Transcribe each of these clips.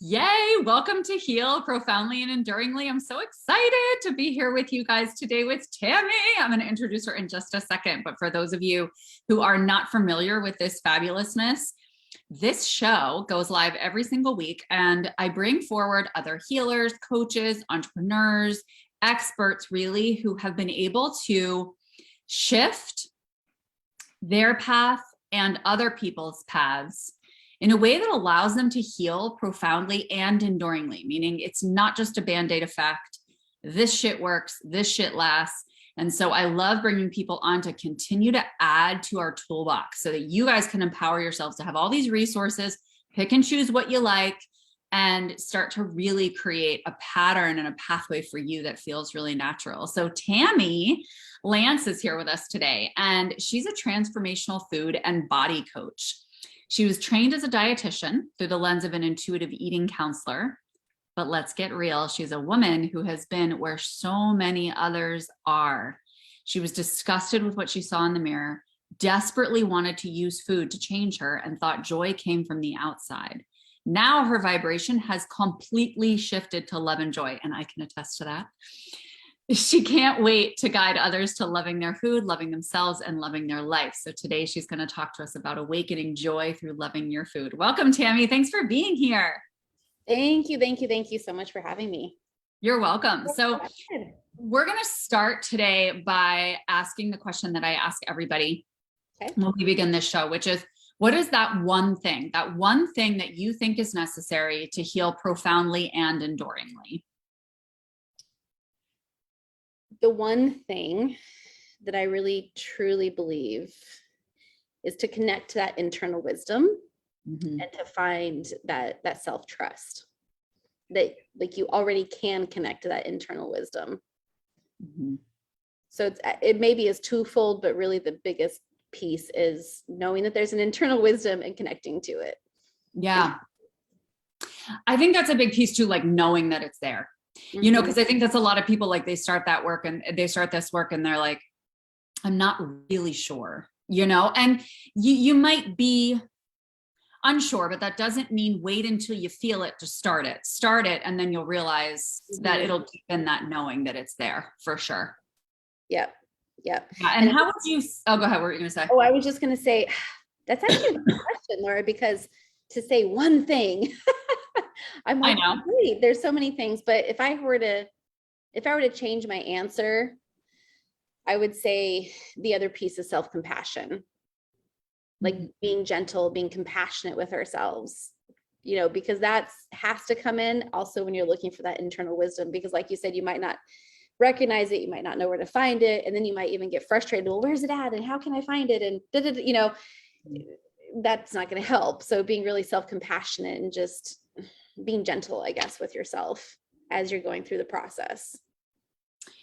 Yay! Welcome to Heal Profoundly and Enduringly. I'm so excited to be here with you guys today with Tammy. I'm going to introduce her in just a second, but for those of you who are not familiar with this fabulousness, this show goes live every single week, and I bring forward other healers, coaches, entrepreneurs, experts, really, who have been able to shift their path and other people's paths in a way that allows them to heal profoundly and enduringly, meaning it's not just a Band-Aid effect. This shit works, this shit lasts. And so I love bringing people on to continue to add to our toolbox so that you guys can empower yourselves to have all these resources, pick and choose what you like, and start to really create a pattern and a pathway for you that feels really natural. So Tammy Lantz is here with us today, and she's a transformational food and body coach. She was trained as a dietitian through the lens of an intuitive eating counselor. But let's get real. She's a woman who has been where so many others are. She was disgusted with what she saw in the mirror, desperately wanted to use food to change her, and thought joy came from the outside. Now her vibration has completely shifted to love and joy, and I can attest to that. She can't wait to guide others to loving their food, loving themselves, and loving their life. So today she's going to talk to us about awakening joy through loving your food. Welcome, Tammy. Thanks for being here. Thank you. Thank you. Thank you so much for having me. You're welcome. So we're going to start today by asking the question that I ask everybody when we begin this show, which is, what is that one thing that you think is necessary to heal profoundly and enduringly? The one thing that I really truly believe is to connect to that internal wisdom and to find that self-trust, that like you already can connect to that internal wisdom. So it maybe is twofold, but really the biggest piece is knowing that there's an internal wisdom and connecting to it. Yeah. I think that's a big piece too, like knowing that it's there. You know, because I think that's a lot of people, like they start that work and they start this work and they're like, I'm not really sure, you know, and you might be unsure, but that doesn't mean wait until you feel it to start it. And then you'll realize that it'll deepen that knowing that it's there for sure. Yep. Yeah. And how would you, go ahead. What were you going to say? Oh, I was just going to say, that's actually a good question, Laura, because to say one thing, I'm like, I know. Wait, there's so many things, but if I were to change my answer, I would say the other piece is self-compassion, like being gentle, being compassionate with ourselves, you know, because that has to come in also when you're looking for that internal wisdom, because like you said, you might not recognize it, you might not know where to find it, and then you might even get frustrated. Well, where's it at, and how can I find it, and you know, that's not going to help. So being really self-compassionate and just being gentle, I guess, with yourself as you're going through the process.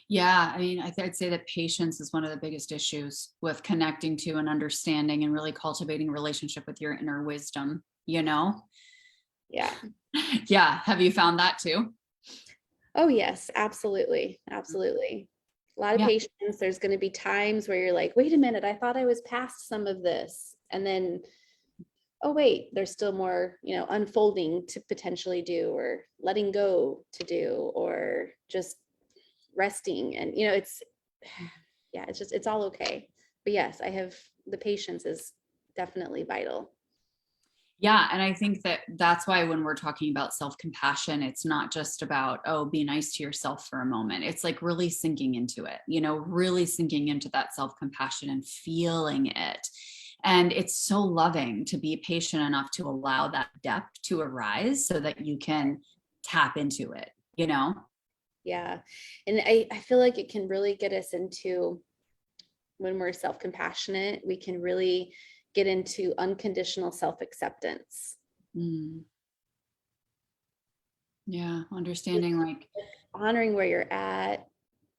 Yeah. I mean, I'd say that patience is one of the biggest issues with connecting to and understanding and really cultivating a relationship with your inner wisdom, you know? Yeah. Yeah. Have you found that too? Oh, yes, absolutely. Absolutely. A lot of patience. There's going to be times where you're like, wait a minute, I thought I was past some of this. And then, oh, wait, there's still more, you know, unfolding to potentially do, or letting go to do, or just resting. And, you know, it's all okay. But yes, the patience is definitely vital. Yeah. And I think that that's why when we're talking about self-compassion, it's not just about, oh, be nice to yourself for a moment. It's like really sinking into it, you know, really sinking into that self-compassion and feeling it. And it's so loving to be patient enough to allow that depth to arise so that you can tap into it, you know? Yeah. And I feel like it can really get us into, when we're self-compassionate, we can really get into unconditional self-acceptance. Yeah. Understanding, like honoring where you're at,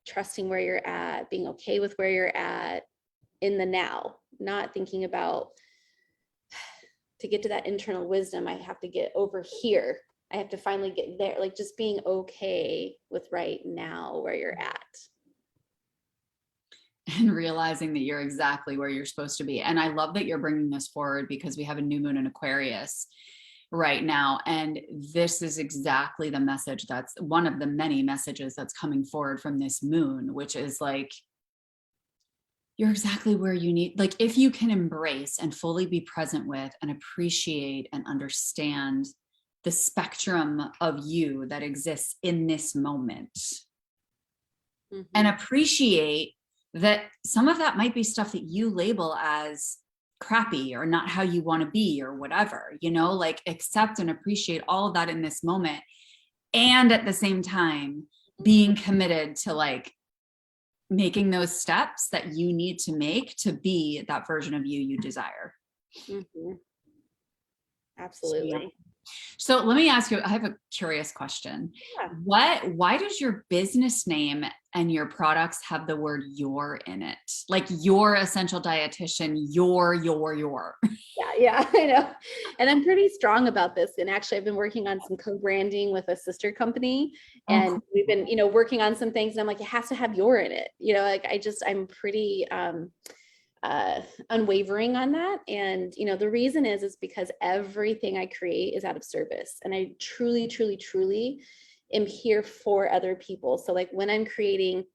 trusting where you're at, being okay with where you're at in the now, not thinking about, to get to that internal wisdom, I have to get over here. I have to finally get there. Like just being okay with right now where you're at. And realizing that you're exactly where you're supposed to be. And I love that you're bringing this forward, because we have a new moon in Aquarius, right now. And this is exactly the message, that's one of the many messages that's coming forward from this moon, which is like, you're exactly where you need, like, if you can embrace and fully be present with and appreciate and understand the spectrum of you that exists in this moment, and appreciate that some of that might be stuff that you label as crappy or not how you want to be or whatever, you know, like accept and appreciate all of that in this moment. And at the same time, being committed to like making those steps that you need to make to be that version of you desire. Absolutely. So let me ask you, I have a curious question. Yeah. Why does your business name and your products have the word "your" in it? Like your essential dietitian, your. Yeah, I know. And I'm pretty strong about this. And actually I've been working on some co-branding with a sister company, and we've been, working on some things, and I'm like, it has to have "your" in it. Like I'm pretty, unwavering on that. And, the reason is because everything I create is out of service. And I truly, truly, truly am here for other people. So like when I'm creating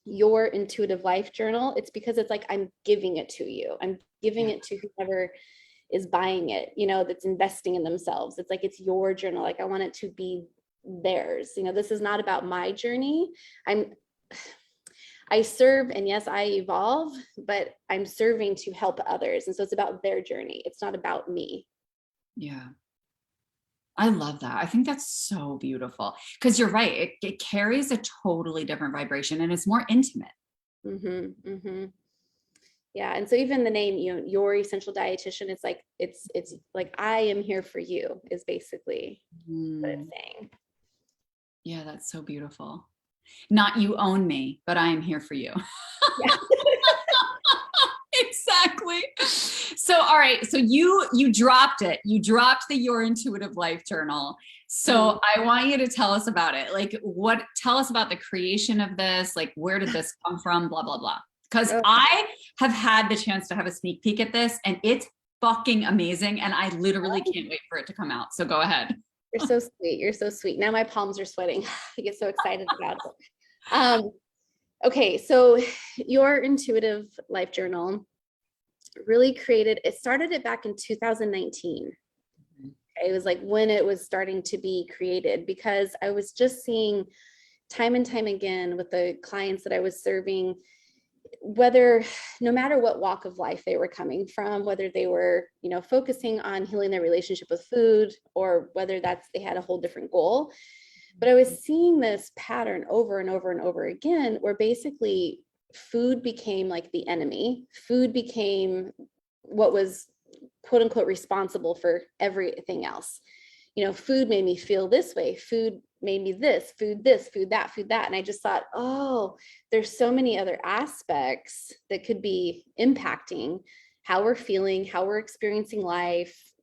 your intuitive life journal, it's because it's like, I'm giving it to you. I'm giving it to whoever is buying it, that's investing in themselves. It's like, it's your journal. Like I want it to be theirs. This is not about my journey. I serve, and yes, I evolve, but I'm serving to help others. And so it's about their journey. It's not about me. Yeah. I love that. I think that's so beautiful, because you're right. It carries a totally different vibration and it's more intimate. Yeah. And so even the name, your essential dietitian, it's like, I am here for you is basically what it's saying. Yeah. That's so beautiful. Not you own me, but I am here for you. Yeah. Exactly. So, all right. So you dropped it. You dropped the Your Intuitive Life Journal. So I want you to tell us about it. Like tell us about the creation of this. Like, where did this come from? Blah, blah, blah. Because I have had the chance to have a sneak peek at this, and it's fucking amazing. And I literally can't wait for it to come out. So go ahead. You're so sweet. You're so sweet. Now my palms are sweating. I get so excited about it. Okay. So Your Intuitive Life Journal it started it back in 2019. It was like when it was starting to be created, because I was just seeing time and time again with the clients that I was serving, no matter what walk of life they were coming from, whether they were, focusing on healing their relationship with food, or whether they had a whole different goal. But I was seeing this pattern over and over and over again, where basically food became like the enemy. Food became what was quote unquote responsible for everything else. Food made me feel this way. Food made me this, food that. And I just thought, oh, there's so many other aspects that could be impacting how we're feeling, how we're experiencing life.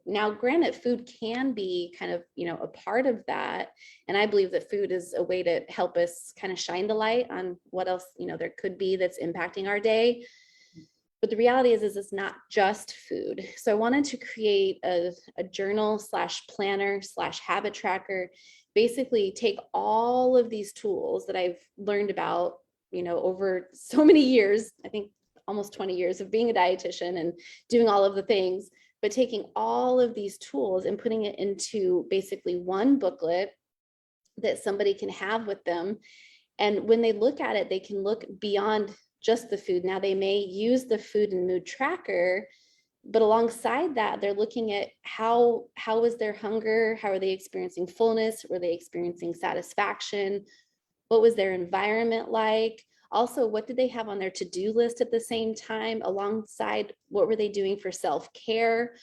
Now granted, food can be kind of, a part of that. And I believe that food is a way to help us kind of shine the light on what else, there could be that's impacting our day. But the reality is it's not just food. So I wanted to create a journal / planner / habit tracker, basically take all of these tools that I've learned about, over so many years, I think almost 20 years of being a dietitian and doing all of the things, but taking all of these tools and putting it into basically one booklet that somebody can have with them. And when they look at it, they can look beyond just the food. Now they may use the food and mood tracker, but alongside that, they're looking at how is their hunger? How are they experiencing fullness? Were they experiencing satisfaction? What was their environment like? Also, what did they have on their to-do list at the same time? Alongside, what were they doing for self-care?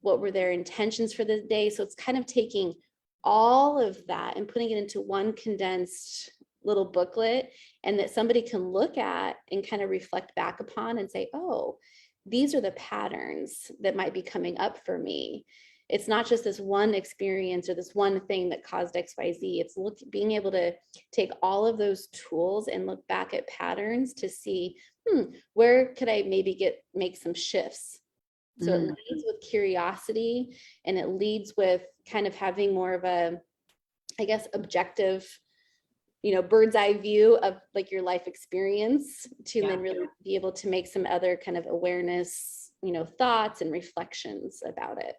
What were their intentions for the day? So it's kind of taking all of that and putting it into one condensed little booklet, and that somebody can look at and kind of reflect back upon and say, oh, these are the patterns that might be coming up for me. It's not just this one experience or this one thing that caused XYZ. It's being able to take all of those tools and look back at patterns to see, where could I maybe make some shifts So it leads with curiosity, and it leads with kind of having more of a, I guess, objective, bird's eye view of like your life experience to then really be able to make some other kind of awareness, thoughts and reflections about it.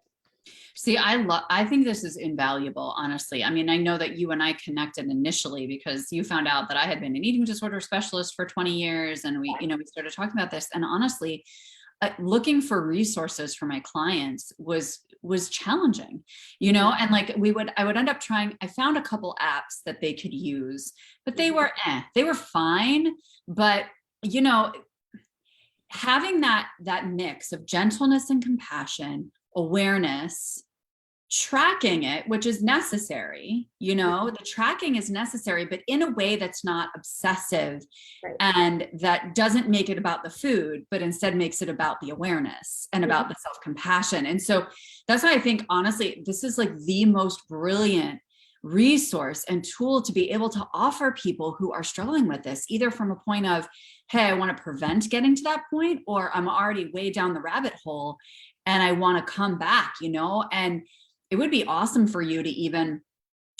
See, I think this is invaluable, honestly. I mean, I know that you and I connected initially because you found out that I had been an eating disorder specialist for 20 years. And we started talking about this. And honestly, looking for resources for my clients was challenging, and like I would end up trying, I found a couple apps that they could use, but they were fine. But, having that mix of gentleness and compassion, awareness, tracking it, which is necessary, the tracking is necessary, but in a way that's not obsessive, right, and that doesn't make it about the food, but instead makes it about the awareness and about the self-compassion. And so that's why I think, honestly, this is like the most brilliant resource and tool to be able to offer people who are struggling with this, either from a point of, hey, I want to prevent getting to that point, or I'm already way down the rabbit hole and I want to come back, and it would be awesome for you to even,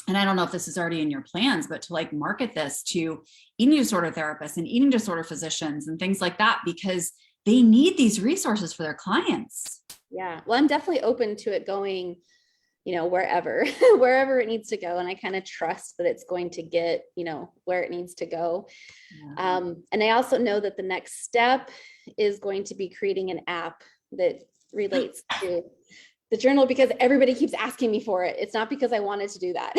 and I don't know if this is already in your plans, but to like market this to eating disorder therapists and eating disorder physicians and things like that, because they need these resources for their clients. Yeah. Well, I'm definitely open to it going, wherever it needs to go. And I kind of trust that it's going to get, where it needs to go. Yeah. And I also know that the next step is going to be creating an app that relates to the journal, because everybody keeps asking me for it. It's not because I wanted to do that.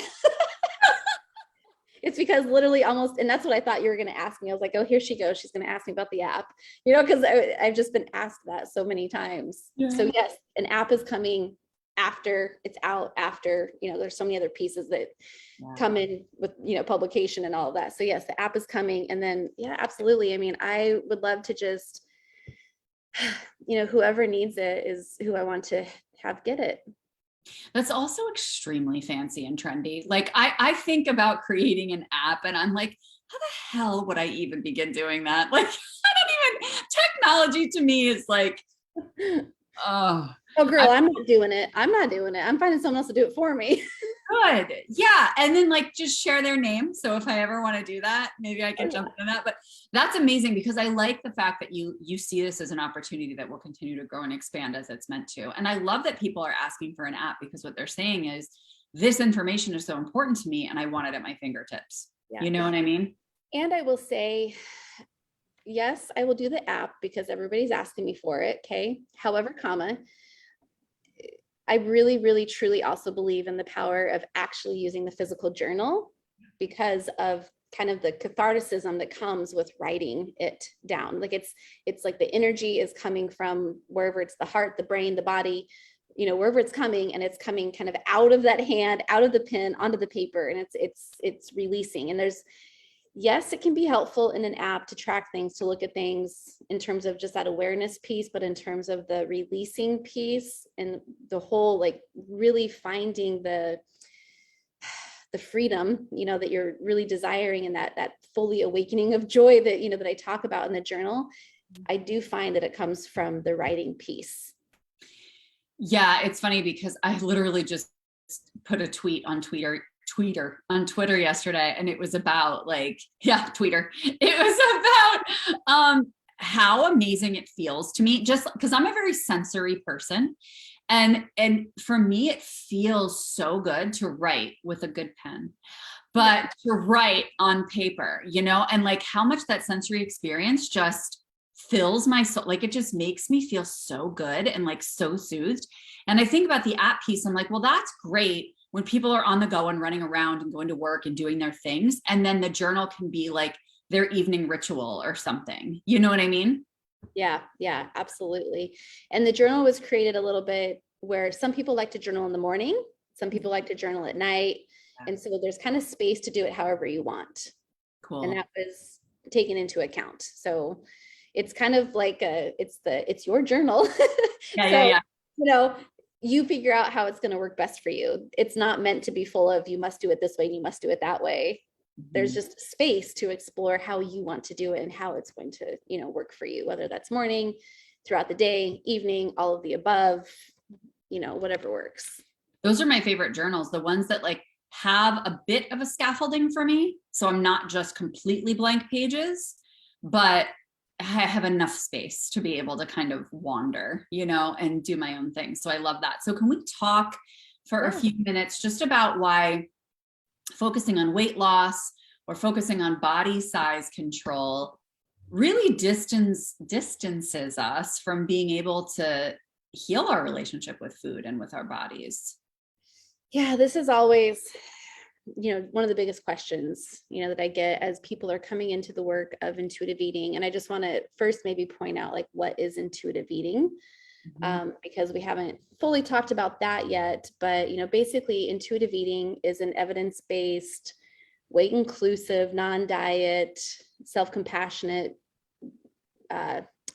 It's because literally almost, and that's what I thought you were going to ask me. I was like, oh, here she goes. She's going to ask me about the app, because I've just been asked that so many times. Yeah. So yes, an app is coming after it's out, after, there's so many other pieces that come in with, publication and all of that. So yes, the app is coming. And then, yeah, absolutely. I mean, I would love to just, whoever needs it is who I want to have get it. That's also extremely fancy and trendy. Like I think about creating an app and I'm like, how the hell would I even begin doing that? Like, technology to me is like, oh girl, I'm not doing it. I'm finding someone else to do it for me. Good. Yeah. And then like just share their name. So if I ever want to do that, maybe I can jump into that. But that's amazing, because I like the fact that you see this as an opportunity that will continue to grow and expand as it's meant to. And I love that people are asking for an app, because what they're saying is, this information is so important to me and I want it at my fingertips. Yeah. You know what I mean? And I will say, yes, I will do the app because everybody's asking me for it. Okay. However, I really, really, truly also believe in the power of actually using the physical journal, because of kind of the catharticism that comes with writing it down. Like it's like the energy is coming from wherever, it's the heart, the brain, the body, wherever it's coming, and it's coming kind of out of that hand, out of the pen, onto the paper, and it's releasing. And yes, it can be helpful in an app to track things, to look at things in terms of just that awareness piece, but in terms of the releasing piece and the whole, like really finding the freedom, that you're really desiring, and that fully awakening of joy that, that I talk about in the journal, I do find that it comes from the writing piece. Yeah, it's funny because I literally just put a tweet on Twitter yesterday, and it was about Twitter. It was about how amazing it feels to me, just because I'm a very sensory person. And for me, it feels so good to write with a good pen, but to write on paper, and like how much that sensory experience just fills my soul. Like it just makes me feel so good and like so soothed. And I think about the app piece. I'm like, well, that's great when people are on the go and running around and going to work and doing their things. And then the journal can be like their evening ritual or something. You know what I mean? Yeah, absolutely. And the journal was created a little bit where some people like to journal in the morning, some people like to journal at night. And so there's kind of space to do it however you want. Cool. And that was taken into account. So it's kind of like it's your journal. Yeah. You figure out how it's going to work best for you. It's not meant to be full of, you must do it this way and you must do it that way. There's just space to explore how you want to do it and how it's going to, work for you, whether that's morning throughout the day, evening, all of the above, whatever works. Those are my favorite journals, the ones that like have a bit of a scaffolding for me. So I'm not just completely blank pages, but I have enough space to be able to kind of wander, and do my own thing. So I love that. So can we talk for a few minutes just about why focusing on weight loss or focusing on body size control really distances us from being able to heal our relationship with food and with our bodies? Yeah, this is always, one of the biggest questions, that I get as people are coming into the work of intuitive eating. And I just want to first maybe point out, like, what is intuitive eating? Because we haven't fully talked about that yet. But, basically intuitive eating is an evidence-based, weight inclusive, non-diet, self-compassionate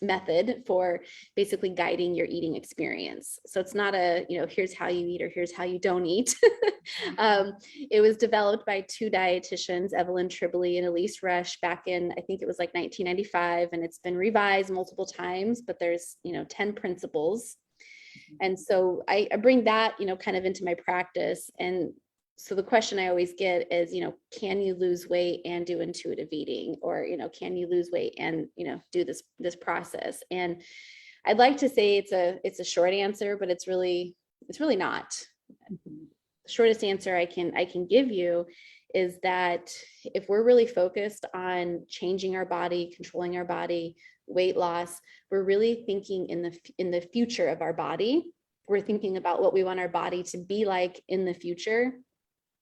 method for basically guiding your eating experience. So it's not a, here's how you eat or here's how you don't eat. It was developed by two dietitians, Evelyn Tribole and Elise Rush, back in, I think it was like 1995, and it's been revised multiple times, but there's, 10 principles. And so I bring that, kind of into my practice. And so the question I always get is, can you lose weight and do intuitive eating? Or, can you lose weight and, do this process? And I'd like to say it's a short answer, but it's really not. The shortest answer I can give you is that if we're really focused on changing our body, controlling our body, weight loss, we're really thinking in the future of our body. We're thinking about what we want our body to be like in the future,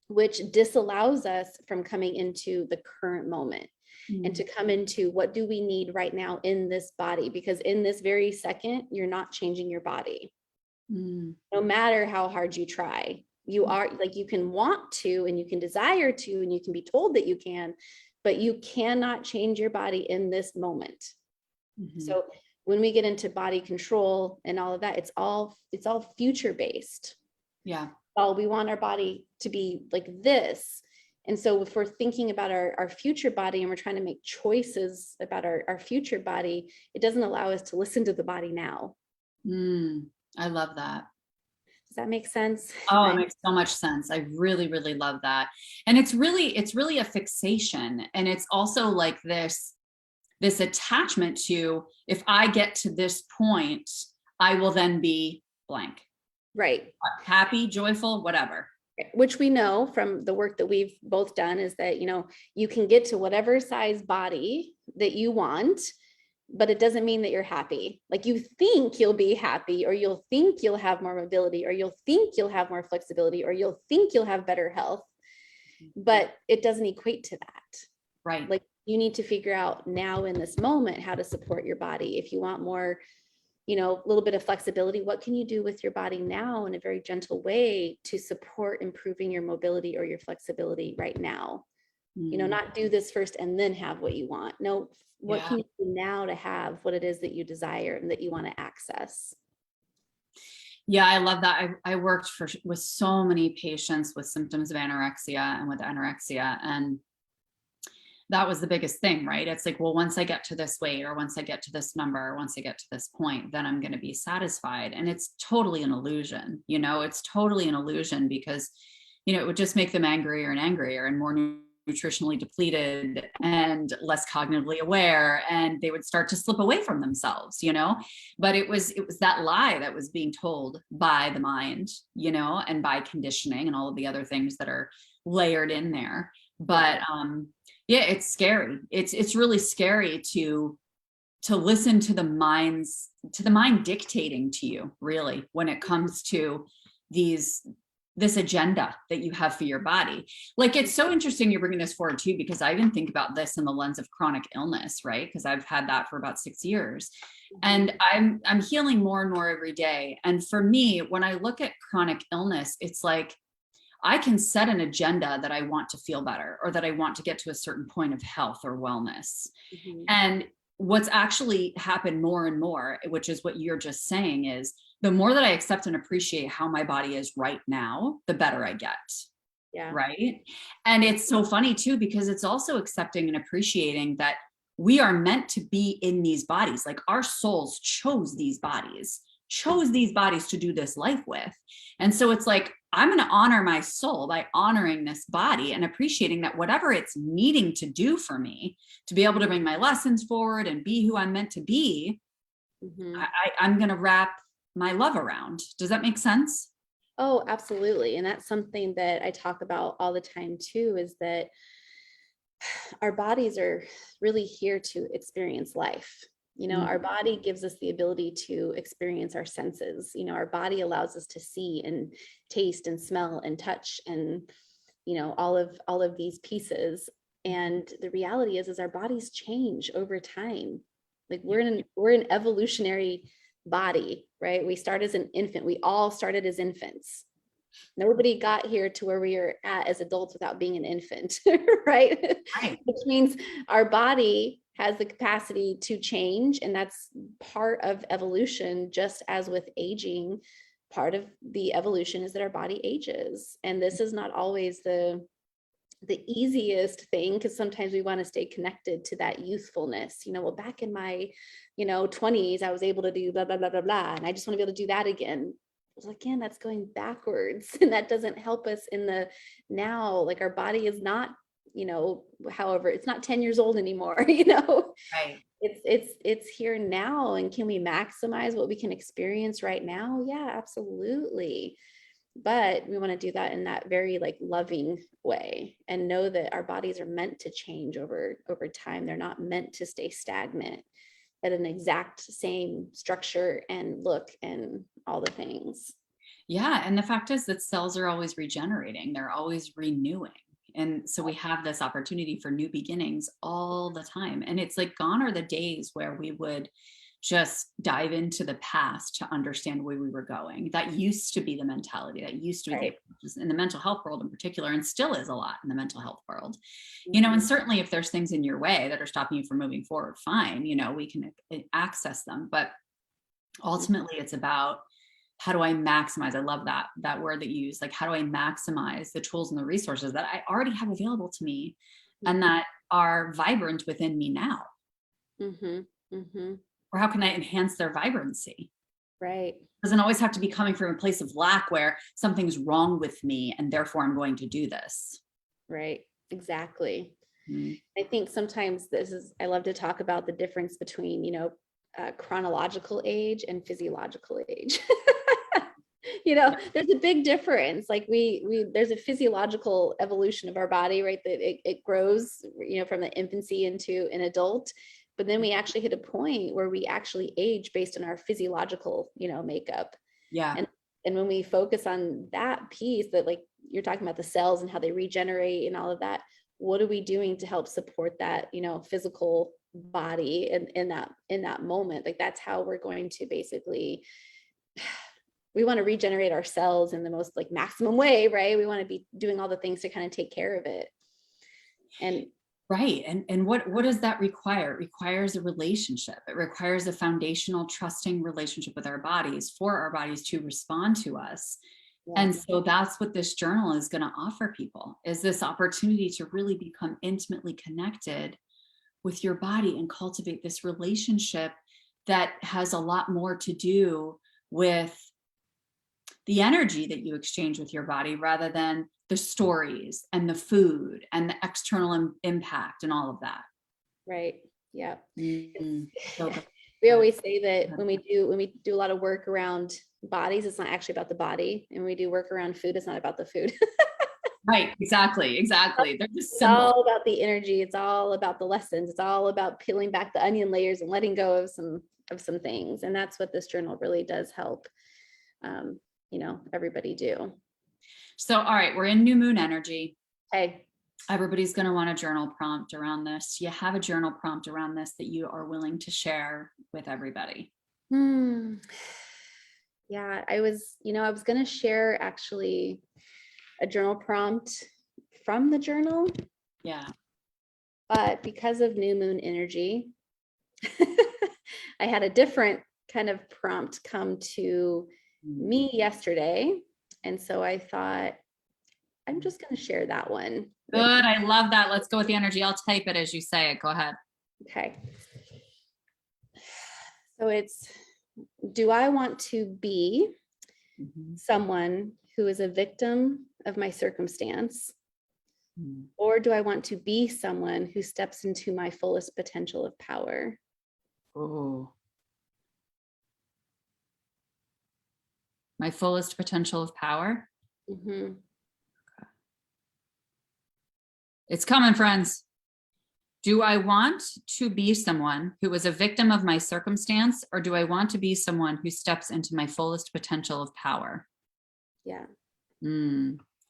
which disallows us from coming into the current moment and to come into what do we need right now in this body, because in this very second, you're not changing your body. No matter how hard you try. You are like, you can want to, and you can desire to, and you can be told that you can, but you cannot change your body in this moment. So when we get into body control and all of that, it's all future based. Yeah. Well, we want our body to be like this. And so if we're thinking about our future body and we're trying to make choices about our future body, it doesn't allow us to listen to the body now. I love that. Does that make sense? Oh, it makes so much sense. I really, really love that. And it's really a fixation. And it's also like this attachment to, if I get to this point, I will then be blank. Right. Happy, joyful, whatever. Which we know from the work that we've both done is that, you can get to whatever size body that you want, but it doesn't mean that you're happy. Like, you think you'll be happy, or you'll think you'll have more mobility, or you'll think you'll have more flexibility, or you'll think you'll have better health, but it doesn't equate to that. Right. Like, you need to figure out now in this moment how to support your body. If you want more, a little bit of flexibility, what can you do with your body now in a very gentle way to support improving your mobility or your flexibility right now? Not do this first and then have what you want. No, what can you do now to have what it is that you desire and that you want to access? Yeah, I love that. I worked with so many patients with symptoms of anorexia and with anorexia, and that was the biggest thing, right? It's like, well, once I get to this weight, or once I get to this number, or once I get to this point, then I'm going to be satisfied. And it's totally an illusion. It's totally an illusion, because, it would just make them angrier and angrier and more nutritionally depleted and less cognitively aware, and they would start to slip away from themselves, but it was that lie that was being told by the mind, and by conditioning and all of the other things that are layered in there. But yeah, it's scary. It's really scary to listen to the mind dictating to you, really, when it comes to this agenda that you have for your body. Like, it's so interesting you're bringing this forward too, because I even think about this in the lens of chronic illness, right? Because I've had that for about 6 years, and I'm healing more and more every day. And for me, when I look at chronic illness, it's like, I can set an agenda that I want to feel better, or that I want to get to a certain point of health or wellness. And what's actually happened more and more, which is what you're just saying, is the more that I accept and appreciate how my body is right now, the better I get. Yeah. Right. And it's so funny too, because it's also accepting and appreciating that we are meant to be in these bodies. Like our souls chose these bodies to do this life with. And so it's like, I'm going to honor my soul by honoring this body and appreciating that whatever it's needing to do for me to be able to bring my lessons forward and be who I'm meant to be, I'm going to wrap my love around. Does that make sense? Oh, absolutely. And that's something that I talk about all the time too, is that our bodies are really here to experience life. Our body gives us the ability to experience our senses. Our body allows us to see and taste and smell and touch and, all of these pieces. And the reality is our bodies change over time. Like we're an evolutionary body, right? We start as an infant. We all started as infants. Nobody got here to where we are at as adults without being an infant, right? Which means our body has the capacity to change. And that's part of evolution, just as with aging, part of the evolution is that our body ages. And this is not always the easiest thing, because sometimes we want to stay connected to that youthfulness. Well, back in my, 20s, I was able to do blah, blah, blah, blah, blah. And I just want to be able to do that again. Well, again, that's going backwards, and that doesn't help us in the now. Like our body is not, however, it's not 10 years old anymore, Right. It's here now. And can we maximize what we can experience right now? Yeah, absolutely. But we want to do that in that very like loving way, and know that our bodies are meant to change over time. They're not meant to stay stagnant at an exact same structure and look and all the things. Yeah. And the fact is that cells are always regenerating. They're always renewing. And so we have this opportunity for new beginnings all the time. And it's like, gone are the days where we would just dive into the past to understand where we were going. That used to be the mentality. That used to be in the mental health world in particular, and still is a lot in the mental health world. And certainly if there's things in your way that are stopping you from moving forward, fine, we can access them. But ultimately it's about, how do I maximize? I love that word that you use. Like, how do I maximize the tools and the resources that I already have available to me and that are vibrant within me now? Or how can I enhance their vibrancy? Right. It doesn't always have to be coming from a place of lack where something's wrong with me and therefore I'm going to do this. Right. Exactly. I think sometimes I love to talk about the difference between, chronological age and physiological age. There's a big difference. Like there's a physiological evolution of our body, right? That it grows, from the infancy into an adult. But then we actually hit a point where we actually age based on our physiological, makeup. Yeah. And when we focus on that piece, that like you're talking about the cells and how they regenerate and all of that, what are we doing to help support that, physical body in that moment? Like that's how we're going to basically, we want to regenerate our cells in the most like maximum way, right? We want to be doing all the things to kind of take care of it. And right. And what does that require? It requires a relationship. It requires a foundational, trusting relationship with our bodies for our bodies to respond to us. Yeah. And so that's what this journal is going to offer people, is this opportunity to really become intimately connected with your body and cultivate this relationship that has a lot more to do with the energy that you exchange with your body rather than the stories and the food and the external impact and all of that. Right. Yeah. So we always say that when we do a lot of work around bodies, it's not actually about the body. And when we do work around food, it's not about the food. Right. Exactly. They're just it's all about the energy. It's all about the lessons. It's all about peeling back the onion layers and letting go of some things. And that's what this journal really does help, everybody do. So, all right, we're in new moon energy. Hey, everybody's going to want a journal prompt around this. Do you have a journal prompt around this that you are willing to share with everybody? Yeah, I was going to share actually a journal prompt from the journal. Yeah. But because of new moon energy, I had a different kind of prompt come to me yesterday. And so I thought, I'm just going to share that one. Good. I love that. Let's go with the energy. I'll type it as you say it. Go ahead. Okay. So it's, do I want to be someone who is a victim of my circumstance? Or do I want to be someone who steps into my fullest potential of power? Oh, my fullest potential of power. Mm-hmm. It's coming, friends. Do I want to be someone who is a victim of my circumstance, or do I want to be someone who steps into my fullest potential of power? Yeah.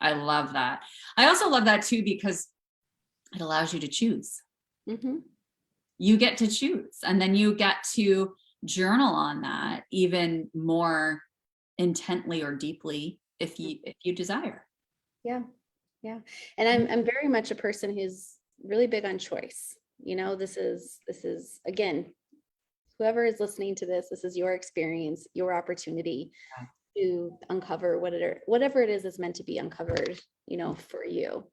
I love that. I also love that too, because it allows you to choose. Mm-hmm. You get to choose, and then you get to journal on that even more intently or deeply if you desire. Yeah. Yeah. And I'm very much a person who's really big on choice. You know, this is again, whoever is listening to this, this is your experience, your opportunity to uncover whatever it is that's meant to be uncovered, you know, for you,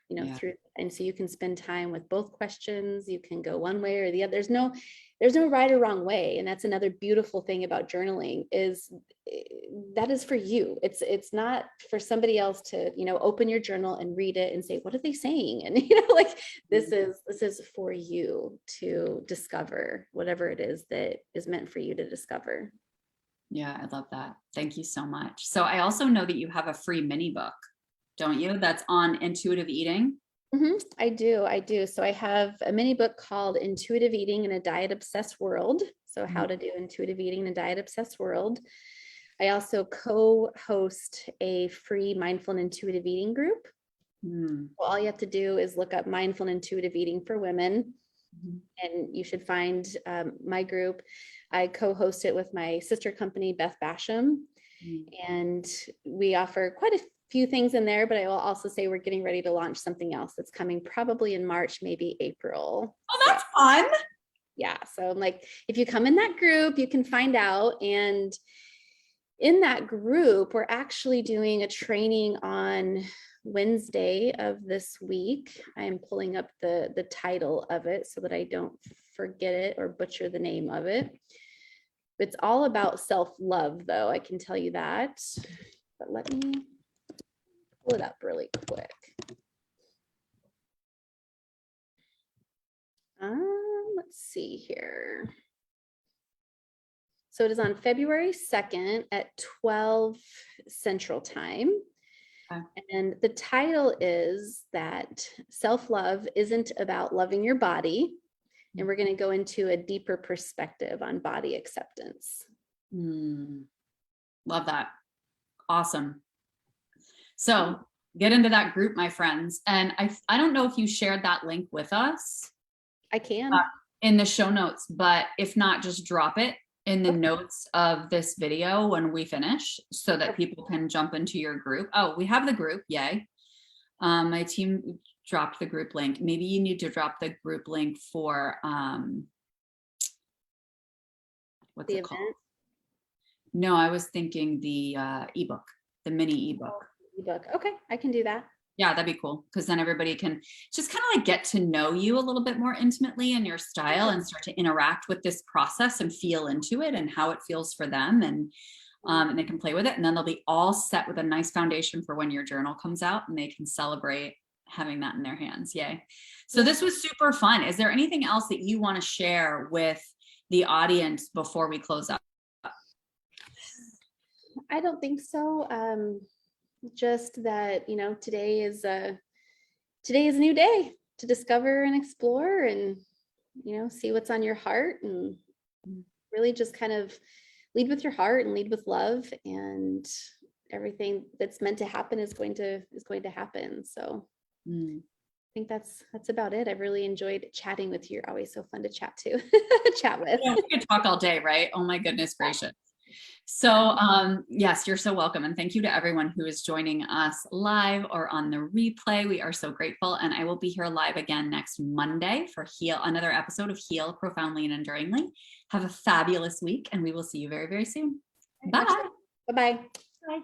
you know, through. And so you can spend time with both questions. You can go one way or the other. There's no right or wrong way. And that's another beautiful thing about journaling, is that is for you. It's not for somebody else to, you know, open your journal and read it and say, what are they saying? And, you know, like this is for you to discover whatever it is that is meant for you to discover. Yeah, I love that. Thank you so much. So I also know that you have a free mini book, don't you? That's on intuitive eating. Mm-hmm. I do. So I have a mini book called Intuitive Eating in a Diet Obsessed World. So how to do intuitive eating in a diet obsessed world. I also co-host a free mindful and intuitive eating group. Well, all you have to do is look up mindful and intuitive eating for women, and you should find my group. I co-host it with my sister company, Beth Basham, and we offer quite a few things in there, but I will also say we're getting ready to launch something else that's coming probably in March, maybe April. Oh, that's fun. Yeah. So I'm like, if you come in that group, you can find out. And in that group, we're actually doing a training on Wednesday of this week. I'm pulling up the title of it so that I don't forget it or butcher the name of it. It's all about self-love, though, I can tell you that. But let me pull it up really quick. Let's see here. So it is on February 2nd at 12 Central Time. Okay. And the title is that self-love isn't about loving your body. And we're going to go into a deeper perspective on body acceptance. Love that. Awesome. So get into that group, my friends. And I don't know if you shared that link with us. I can. In the show notes, but if not, just drop it in the notes of this video when we finish so that people can jump into your group. Oh, we have the group. Yay. My team dropped the group link. Maybe you need to drop the group link for, what's it called? No, I was thinking the ebook, the mini ebook. Ebook. Okay, I can do that. Yeah, that'd be cool, because then everybody can just kind of like get to know you a little bit more intimately in your style and start to interact with this process and feel into it and how it feels for them, and they can play with it, and then they'll be all set with a nice foundation for when your journal comes out and they can celebrate having that in their hands. Yay. So this was super fun. Is there anything else that you want to share with the audience before we close up? I don't think so. Just that, you know, today is a new day to discover and explore and, you know, see what's on your heart, and really just kind of lead with your heart and lead with love, and everything that's meant to happen is going to happen. So I think that's about it. I've really enjoyed chatting with you. You're always so fun to chat with. Yeah, we could talk all day, right? Oh my goodness gracious. So yes, you're so welcome. And thank you to everyone who is joining us live or on the replay. We are so grateful. And I will be here live again next Monday for another episode of Heal Profoundly and Enduringly. Have a fabulous week, and we will see you very, very soon. Bye. Bye-bye. Bye.